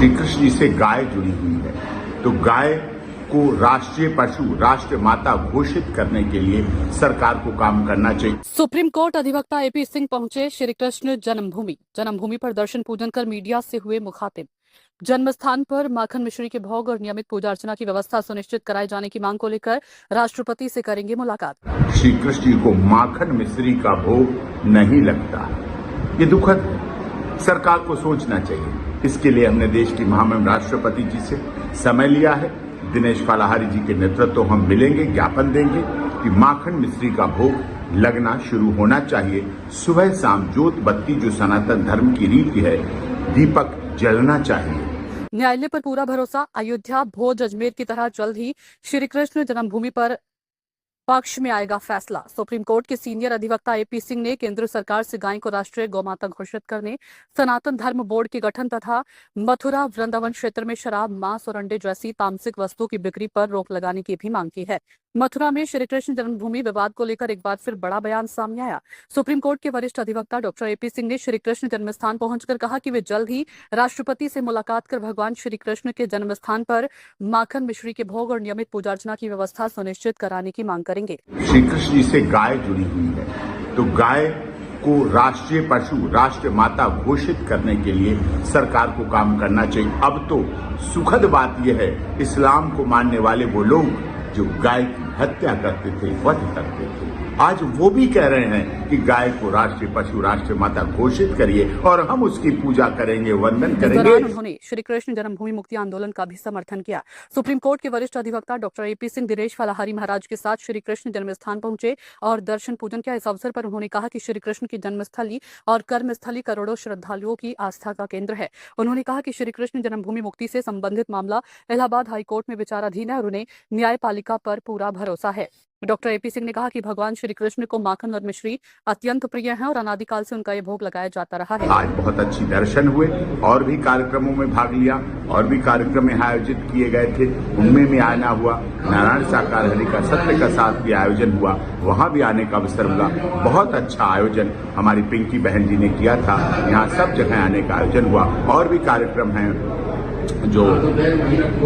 श्री कृष्ण जी से गाय जुड़ी हुई है, तो गाय को राष्ट्रीय पशु, राष्ट्र माता घोषित करने के लिए सरकार को काम करना चाहिए। सुप्रीम कोर्ट अधिवक्ता एपी सिंह पहुंचे श्री कृष्ण जन्मभूमि पर दर्शन पूजन कर मीडिया से हुए मुखातिब। जन्म स्थान पर माखन मिश्री के भोग और नियमित पूजा अर्चना की व्यवस्था सुनिश्चित कराए जाने की मांग को लेकर राष्ट्रपति से करेंगे मुलाकात। श्री कृष्ण जी को माखन मिश्री का भोग नहीं लगता, ये दुखद है। सरकार को सोचना चाहिए। इसके लिए हमने देश की महामहिम राष्ट्रपति जी से समय लिया है। दिनेश कालाहारी जी के नेतृत्व हम मिलेंगे, ज्ञापन देंगे कि माखन मिश्री का भोग लगना शुरू होना चाहिए। सुबह शाम जोत बत्ती जो सनातन धर्म की रीति है, दीपक जलना चाहिए। न्यायालय पर पूरा भरोसा। अयोध्या, भोज, अजमेर की तरह जल्द ही श्री कृष्ण जन्मभूमि पर पक्ष में आएगा फैसला। सुप्रीम कोर्ट के सीनियर अधिवक्ता एपी सिंह ने केंद्र सरकार से गाय को राष्ट्रीय गौमाता घोषित करने, सनातन धर्म बोर्ड के गठन तथा मथुरा वृंदावन क्षेत्र में शराब, मांस और अंडे जैसी तामसिक वस्तुओं की बिक्री पर रोक लगाने की भी मांग की है। मथुरा में श्री कृष्ण जन्मभूमि विवाद को लेकर एक बार फिर बड़ा बयान सामने आया। सुप्रीम कोर्ट के वरिष्ठ अधिवक्ता डॉक्टर एपी सिंह ने श्री कृष्ण जन्मस्थान पहुंचकर कहा कि वे जल्द ही राष्ट्रपति से मुलाकात कर भगवान श्री कृष्ण के जन्मस्थान पर माखन मिश्री के भोग और नियमित पूजा अर्चना की व्यवस्था सुनिश्चित कराने की मांग करेंगे। श्री कृष्ण जी से गाय जुड़ी हुई है, तो गाय को राष्ट्रीय पशु, राष्ट्र माता घोषित करने के लिए सरकार को काम करना चाहिए। अब तो सुखद बात यह है, इस्लाम को मानने वाले वो लोग जो गाय की हत्या करते थे, वध करते थे, आज वो भी कह रहे हैं कि गाय को राष्ट्रीय पशु, राष्ट्र माता घोषित करिए और हम उसकी पूजा करेंगे, वंदन करेंगे। उन्होंने श्री कृष्ण जन्मभूमि मुक्ति आंदोलन का भी समर्थन किया। सुप्रीम कोर्ट के वरिष्ठ अधिवक्ता डॉक्टर एपी सिंह दिनेश कालाहारी महाराज के साथ श्री कृष्ण जन्मस्थान पहुंचे और दर्शन पूजन किया। इस अवसर पर उन्होंने कहा कि श्री कृष्ण की जन्मस्थली और कर्मस्थली करोड़ों श्रद्धालुओं की आस्था का केंद्र है। उन्होंने कहा कि श्री कृष्ण जन्मभूमि मुक्ति से संबंधित मामला इलाहाबाद हाईकोर्ट में विचाराधीन है और उन्हें न्यायपालिका पर पूरा भरोसा है। डॉक्टर एपी सिंह ने कहा कि भगवान श्री कृष्ण को माखन और मिश्री अत्यंत प्रिय है और अनादिकाल से उनका ये भोग लगाया जाता रहा है। आज बहुत अच्छी दर्शन हुए और भी कार्यक्रमों में भाग लिया और भी कार्यक्रम आयोजित किए गए थे, उनमें भी आना हुआ। नारायण साकार हरि का सत्य का साथ भी आयोजन हुआ, वहां भी आने का अवसर मिला। बहुत अच्छा आयोजन हमारी पिंकी बहन जी ने किया था। यहाँ सब जगह आने का आयोजन हुआ और भी कार्यक्रम है, जो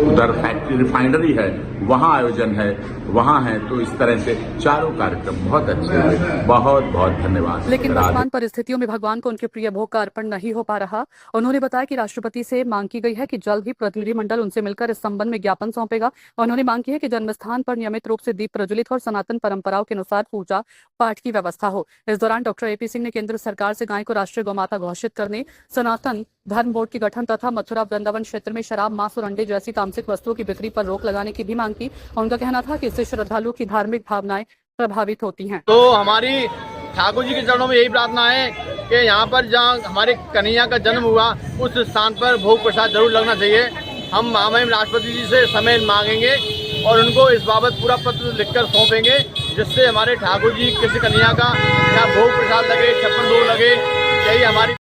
उधर फैक्ट्री रिफाइनरी है वहाँ आयोजन है, वहाँ है। तो इस तरह से चारों कार्यक्रम बहुत अच्छे हुए। बहुत बहुत धन्यवाद। लेकिन वर्तमान परिस्थितियों में भगवान को उनके प्रिय भोग का अर्पण नहीं हो पा रहा। उन्होंने बताया कि राष्ट्रपति से मांग की गई है कि जल्द ही प्रतिनिधिमंडल उनसे मिलकर इस संबंध में ज्ञापन सौंपेगा। उन्होंने मांग की है कि जन्मस्थान पर नियमित रूप से दीप प्रज्वलित और सनातन परंपराओं के अनुसार पूजा पाठ की व्यवस्था हो। इस दौरान डॉक्टर एपी सिंह ने केंद्र सरकार से गाय को राष्ट्रीय गौमाता घोषित करने, सनातन धर्म बोर्ड के गठन तथा मथुरा वृंदावन क्षेत्र में शराब, मांस और अंडे जैसी तामसिक वस्तुओं की बिक्री पर रोक लगाने की भी मांग की। उनका कहना था कि इससे श्रद्धालुओं की धार्मिक भावनाएं प्रभावित होती हैं। तो हमारी ठाकुर जी के चरणों में यही प्रार्थना है कि यहाँ पर जहाँ हमारे कन्हैया का जन्म हुआ उस स्थान पर भोग प्रसाद जरूर लगना चाहिए। हम महामहिम राष्ट्रपति जी से समय मांगेंगे और उनको इस बाबत पूरा पत्र लिखकर सौंपेंगे, जिससे हमारे ठाकुर जी किसी कन्हैया का या भोग प्रसाद लगे, 56 भोग लगे, यही हमारी